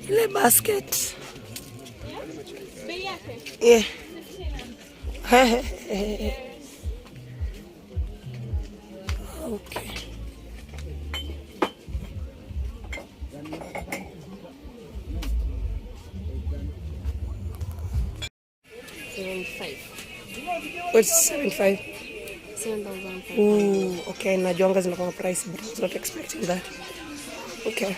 Ile basket. Yeah. Okay. What's 75? 7,500. Ooh, okay. Najuanga zinakuwa price, but I was not expecting that. Okay.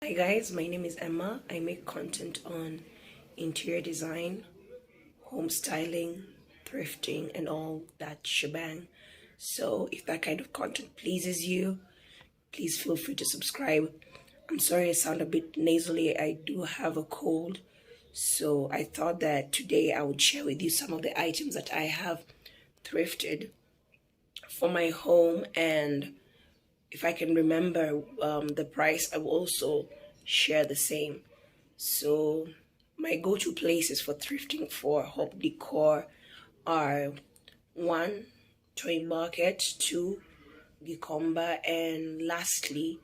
Hi guys, my name is Emma. I make content on interior design, home styling, thrifting, and all that shebang. So if that kind of content pleases you, please feel free to subscribe. I'm sorry I sound a bit nasally. I do have a cold. So I thought that today I would share with you some of the items that I have thrifted for my home, and if I can remember the price, I will also share the same. So my go-to places for thrifting for home decor are 1, Toy Market, 2, Gicomba, and lastly,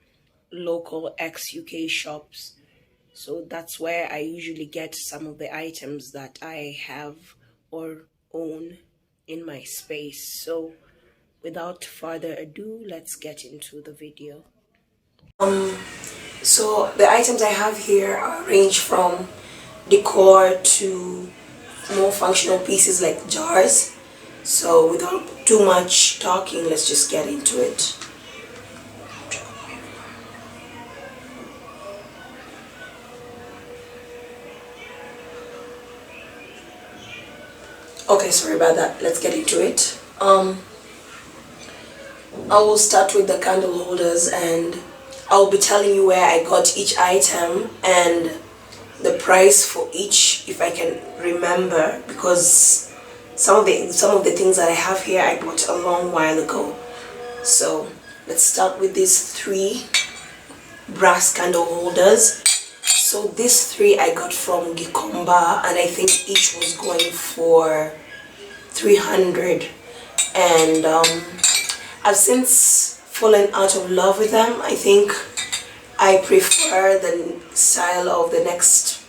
local ex-UK shops. So that's where I usually get some of the items that I have or own in my space. So without further ado, let's get into the video. So the items I have here range from decor to more functional pieces like jars. So without too much talking, let's just get into it. Okay, sorry about that. Let's get into it. I will start with the candle holders, and I'll be telling you where I got each item and the price for each if I can remember, because some of the things that I have here I bought a long while ago. So let's start with these 3 brass candle holders. So these 3 I got from Gicomba, and I think each was going for 300, and I've since fallen out of love with them. I think I prefer the style of the next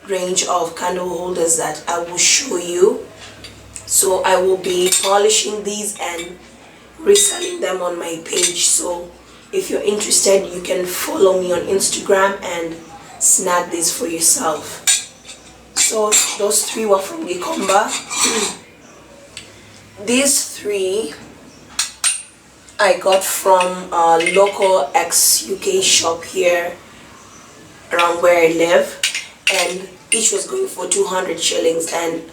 range of candle holders that I will show you. So I will be polishing these and reselling them on my page. So if you're interested, you can follow me on Instagram and snag these for yourself. So those 3 were from Gicomba. These 3 I got from a local ex-UK shop here around where I live, and each was going for 200 shillings, and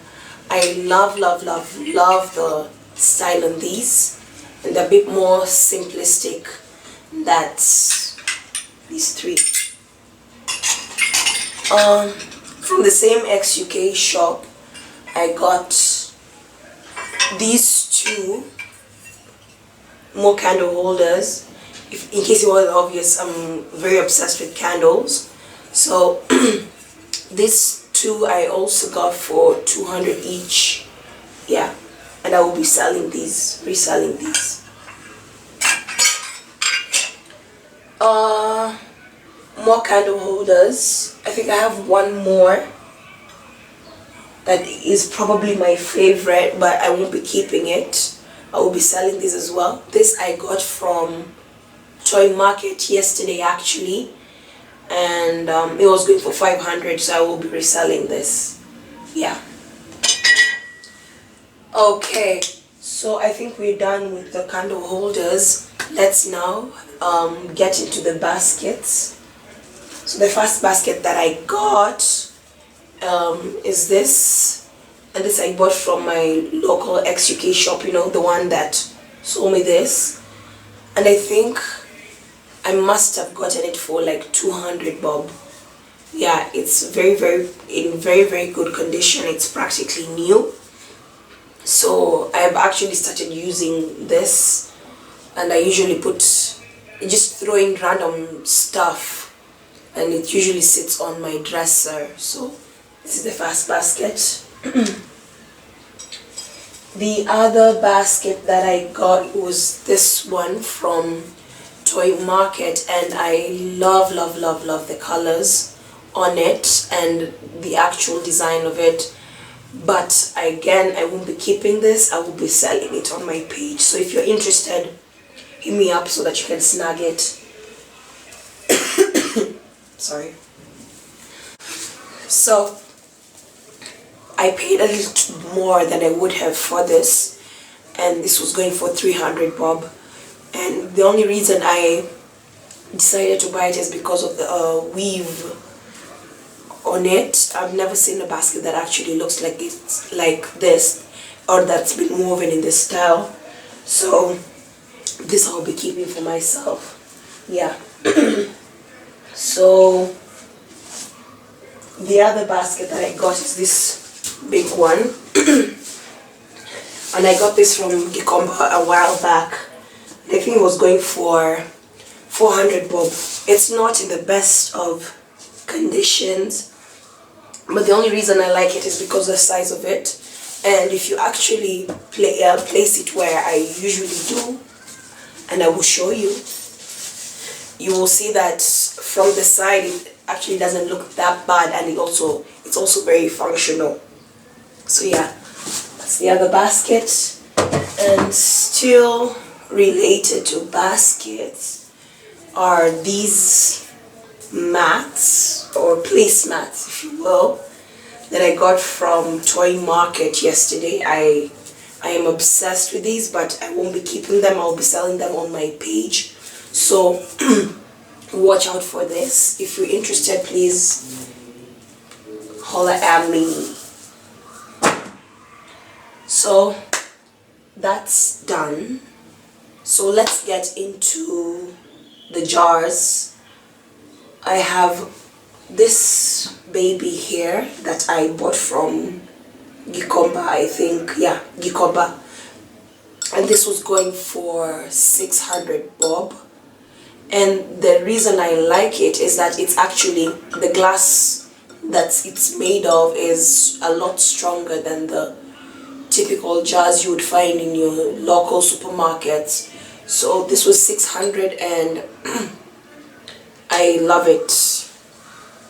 I love the style on these, and they're a bit more simplistic. That's these 3. From the same ex-UK shop, I got these 2 more candle holders. In case it wasn't obvious, I'm very obsessed with candles. So these 2 I also got for 200 each. Yeah, and I will be selling these, reselling these. more candle holders. I think I have one more that is probably my favorite, but I won't be keeping it. I will be selling this as well. This I got from Toy Market yesterday actually, and it was going for 500, so I will be reselling this. Yeah. Okay, so I think we're done with the candle holders. Let's now get into the baskets. So the first basket that I got is this, and this I bought from my local XUK shop, you know, the one that sold me this, and I think I must have gotten it for like 200 bob. Yeah, it's in very good condition. It's practically new. So I've actually started using this, and I usually just throw in random stuff, and it usually sits on my dresser. So this is the first basket. The other basket that I got was this one from Toy Market, and I love the colors on it and the actual design of it. But again, I won't be keeping this. I will be selling it on my page. So if you're interested, hit me up so that you can snag it. Sorry. So I paid a little more than I would have for this, and this was going for 300 bob. And the only reason I decided to buy it is because of the weave on it. I've never seen a basket that actually looks like it's like this, or that's been woven in this style. So this I'll be keeping for myself. Yeah. So the other basket that I got is this big one. And I got this from Decor a while back. I think it was going for 400 bob. It's not in the best of conditions, but the only reason I like it is because of the size of it. And if you actually place it where I usually do, and I will show you, you will see that from the side it actually doesn't look that bad, and it's also very functional. So yeah, that's the other basket. And still related to baskets are these mats, or placemats if you will, that I got from Toy Market yesterday. I am obsessed with these, but I won't be keeping them. I'll be selling them on my page. So watch out for this. If you're interested, please holler at me. So that's done. So let's get into the jars. I have this baby here that I bought from Gikomba, I think. Yeah, Gikomba. And this was going for 600 bob. And the reason I like it is that it's actually, the glass that it's made of is a lot stronger than the typical jars you would find in your local supermarkets. So this was 600, and I love it.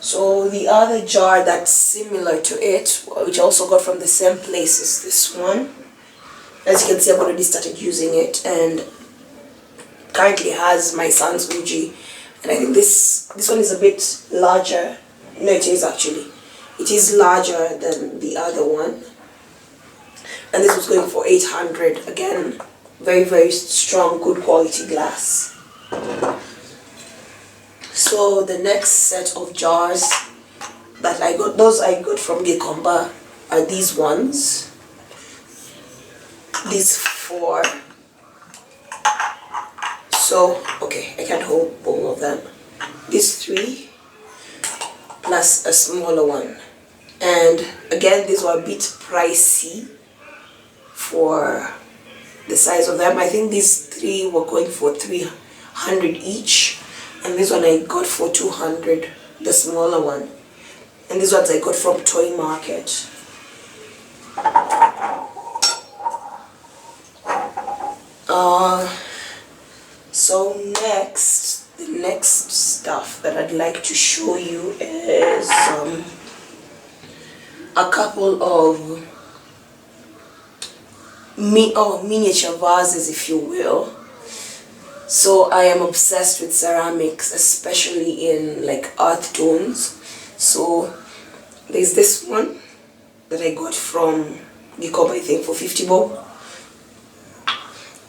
So the other jar that's similar to it, which I also got from the same place, is this one. As you can see, I've already started using it, and currently has my son's Uji. And I think this one is a bit larger. No, it is actually. It is larger than the other one. And this was going for 800. Again, very strong, good quality glass. So the next set of jars that I got, those I got from Gikomba, are these ones. These 4. So, okay, I can't hold all of them. These 3 plus a smaller one. And again, these were a bit pricey for the size of them. I think these 3 were going for 300 each, and this one I got for 200, the smaller one. And these ones I got from Toy Market. So next, the next stuff that I'd like to show you is a couple of miniature vases, if you will. So I am obsessed with ceramics, especially in like earth tones. So there's this one that I got from Decor, I think, for 50 bob.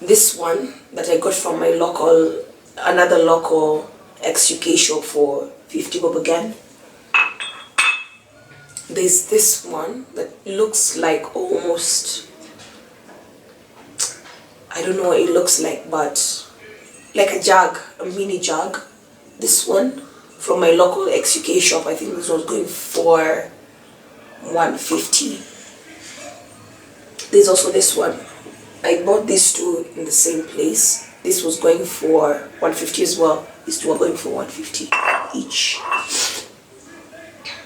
This one that I got from my another local XUK shop for 50 bob again. There's this one that looks like almost, I don't know what it looks like, but like a jug, a mini jug. This one from my local XUK shop, I think this was going for 150. There's also this one. I bought these two in the same place. This was going for 150 as well. These two are going for 150 each.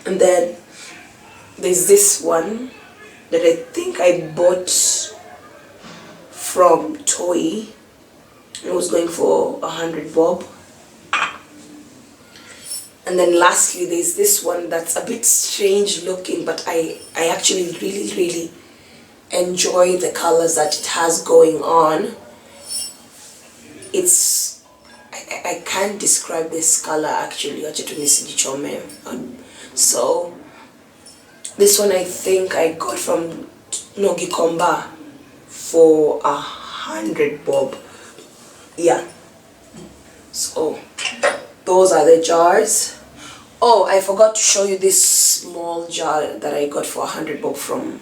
And then there's this one that I think I bought from Toy. It was going for 100 bob. And then lastly, there's this one that's a bit strange looking, but I actually really enjoy the colors that it has going on. It's, I can't describe this color actually. So this one I think I got from Nogikomba for 100 bob. Yeah. So those are the jars. Oh, I forgot to show you this small jar that I got for 100 bob from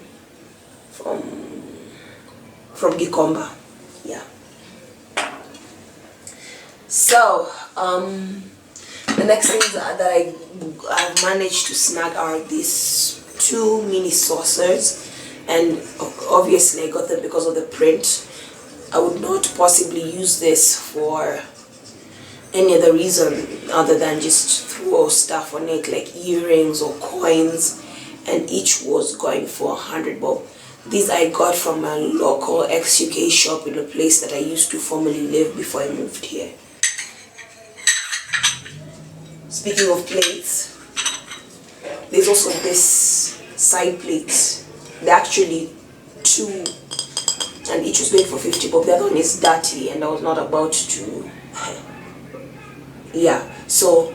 Gikomba. Yeah. So the next things that I've managed to snag are these two mini saucers, and obviously I got them because of the print. I would not possibly use this for any other reason other than just throw stuff on it like earrings or coins, and each was going for 100 bob. These I got from a local XUK shop in a place that I used to formerly live before I moved here. Speaking of plates, there's also this side plates. They're actually two, and each was going for 50 bob. The other one is dirty and I was not about to. Yeah, so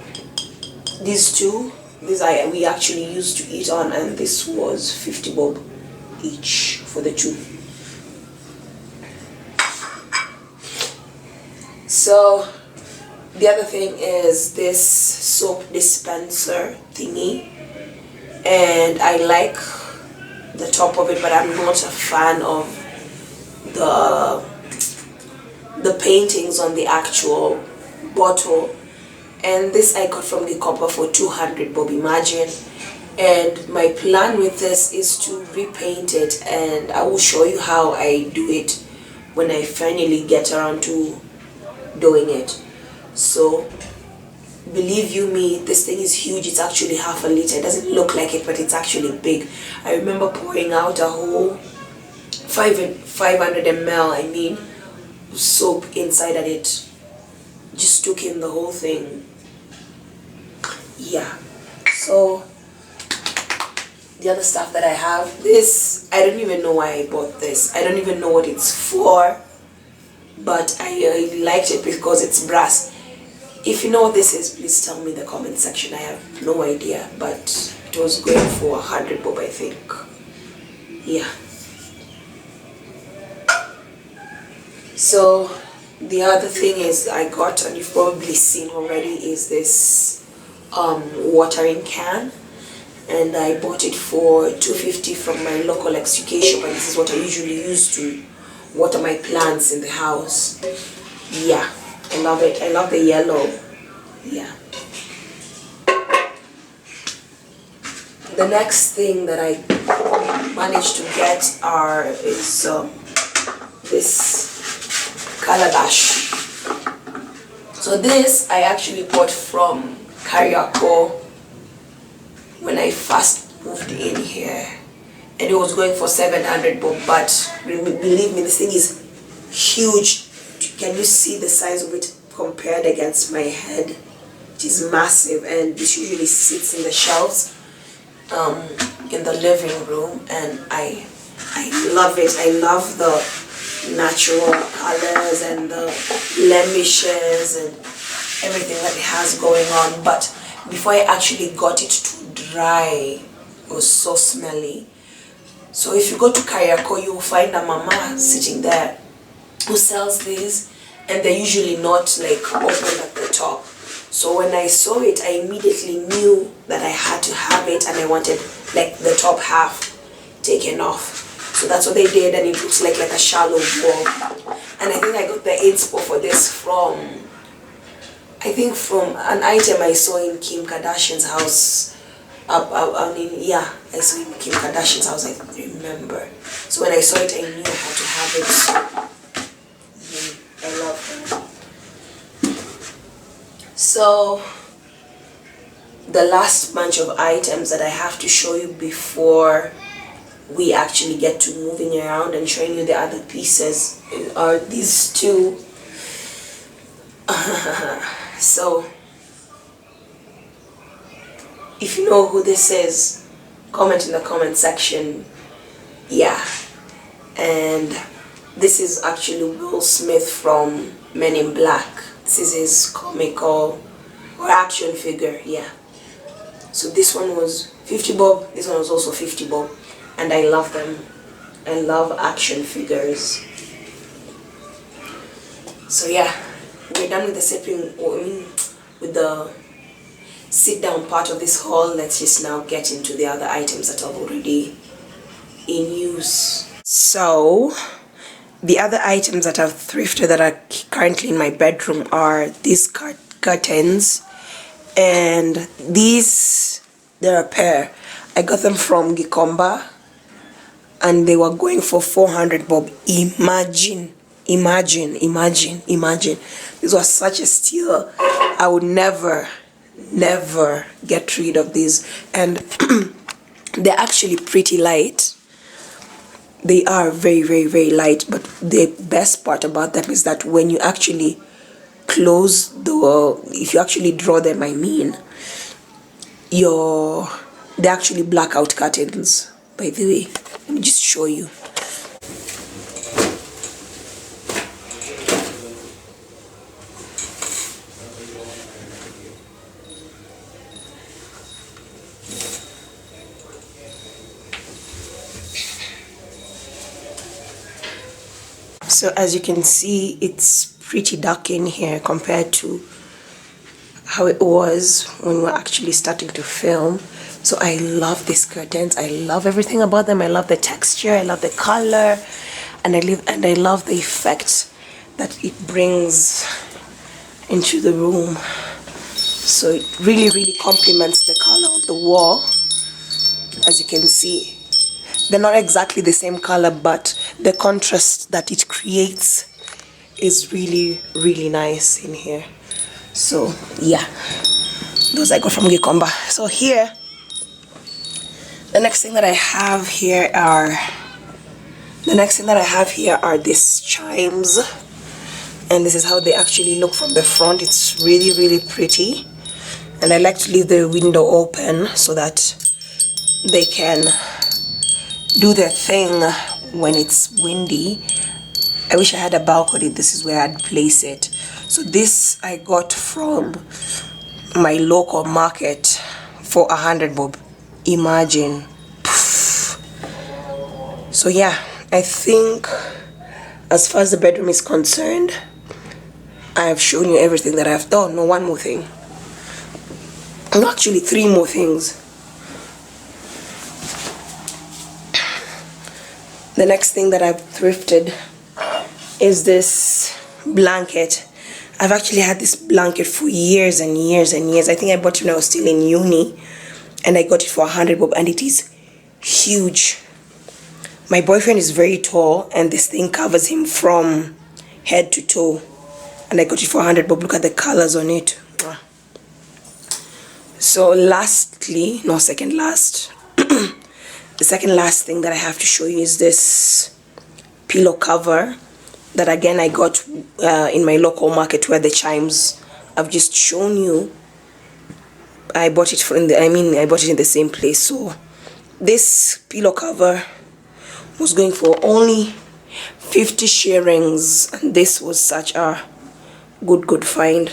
these two, we actually used to eat on, and this was 50 bob each for the two. So the other thing is this soap dispenser thingy, and I like the top of it, but I'm not a fan of the paintings on the actual bottle. And this I got from the copper for 200 bob, imagine. And my plan with this is to repaint it, and I will show you how I do it when I finally get around to doing it. So believe you me, this thing is huge. It's actually half a liter. It doesn't look like it, but it's actually big. I remember pouring out a whole 500 ml soap inside, and it just took in the whole thing. Yeah. So the other stuff that I have, this, I don't even know why I bought this. I don't even know what it's for, but I liked it because it's brass. If you know what this is, please tell me in the comment section. I have no idea, but it was going for 100 bob, I think. Yeah. So the other thing is I got, and you've probably seen already, is this watering can, and I bought it for 250 from my local XUK shop, and this is what I usually use to water my plants in the house. Yeah, I love it. I love the yellow. Yeah. The next thing that I managed to get is this calabash. So this I actually bought from Kariako when I first moved in here, and it was going for 700 bob, but believe me, this thing is huge. Can you see the size of it? compared against my head. It is massive, and this usually sits in the shelves in the living room, and I love it. I love the natural colors and the blemishes and everything that it has going on. But before I actually got it to dry, it was so smelly. So if you go to Kariako, you will find a mama sitting there who sells these, and they're usually not like open at the top. So when I saw it, I immediately knew that I had to have it, and I wanted like the top half taken off. So that's what they did, and it looks like a shallow bowl. And I think I got the inspo for this from an item I saw in Kim Kardashian's house. I saw in Kim Kardashian's house, I remember. So when I saw it, I knew I had to have it. So, I love her. So the last bunch of items that I have to show you before we actually get to moving around and showing you the other pieces are these two. So if you know who this is, comment in the comment section. Yeah. And this is actually Will Smith from Men in Black. This is his comical or action figure, yeah. So this one was 50 bob, this one was also 50 bob. And I love them. I love action figures. So yeah, we're done with the with the sit down part of this haul. Let's just now get into the other items that are already in use. So the other items that I've thrifted that are currently in my bedroom are these curtains, and these, they're a pair. I got them from Gikomba, and they were going for 400 bob. Imagine. This was such a steal. I would never get rid of these. And they're actually pretty light. They are very light, but the best part about them is that when you actually close if you actually draw them, they're actually blackout curtains, by the way. Let me just show you. So as you can see, it's pretty dark in here compared to how it was when we were actually starting to film. So I love these curtains. I love everything about them. I love the texture, I love the color, and I love the effect that it brings into the room. So it really complements the color of the wall. As you can see, they're not exactly the same color, but the contrast that it creates is really nice in here. So yeah, those I got from Gikomba. So here, the next thing that I have here are these chimes, and this is how they actually look from the front. It's really pretty, and I like to leave the window open so that they can do their thing when it's windy. I wish I had a balcony. This is where I'd place it. So this I got from my local market for 100 bob. Imagine. So yeah, I think as far as the bedroom is concerned, I have shown you everything that I've done. No, one more thing. No, actually 3 more things. The next thing that I've thrifted is this blanket. I've actually had this blanket for years and years. I think I bought it when I was still in uni, and I got it for 100 bob, and it is huge. My boyfriend is very tall, and this thing covers him from head to toe, and I got it for 100 bob. Look at the colors on it. So second last, the second last thing that I have to show you is this pillow cover. that again I got in my local market where the chimes I've just shown you. I bought it I bought it in the same place. So this pillow cover was going for only 50 shillings, and this was such a good find.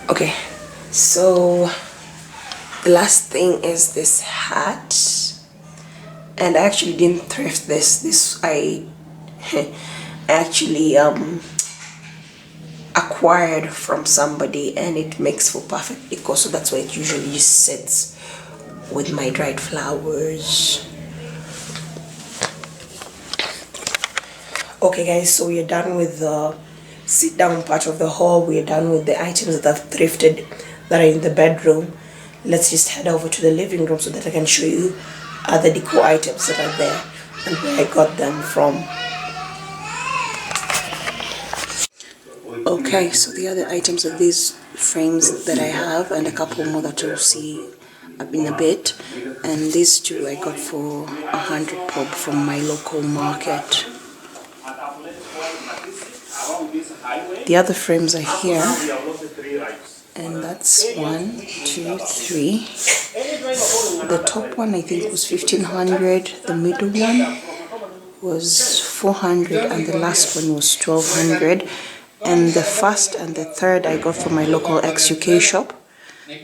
Okay, so the last thing is this hat, and I actually didn't thrift this. I actually acquired from somebody, and it makes for perfect decor, so that's why it usually just sits with my dried flowers. Okay guys, so we are done with the sit down part of the haul. We are done with the items that I've thrifted that are in the bedroom. Let's just head over to the living room so that I can show you other decor items that are there and where I got them from. Okay, so the other items are these frames that I have, and a couple more that you'll see in a bit. And these two I got for 100 bob from my local market. The other frames are here, and that's 1, 2, 3. The top one I think was 1500, the middle one was 400, and the last one was 1200. And the first and the third I got from my local XUK shop.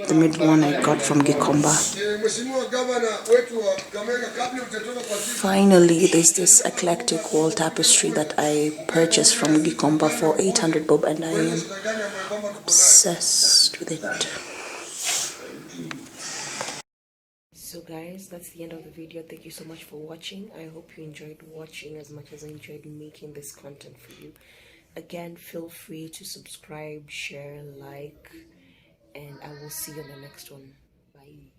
The middle one I got from Gikomba. Finally, there's this eclectic wall tapestry that I purchased from Gikomba for 800 bob, and I am obsessed with it. So guys, that's the end of the video. Thank you so much for watching. I hope you enjoyed watching as much as I enjoyed making this content for you. Again, feel free to subscribe, share, like, and I will see you on the next one. Bye.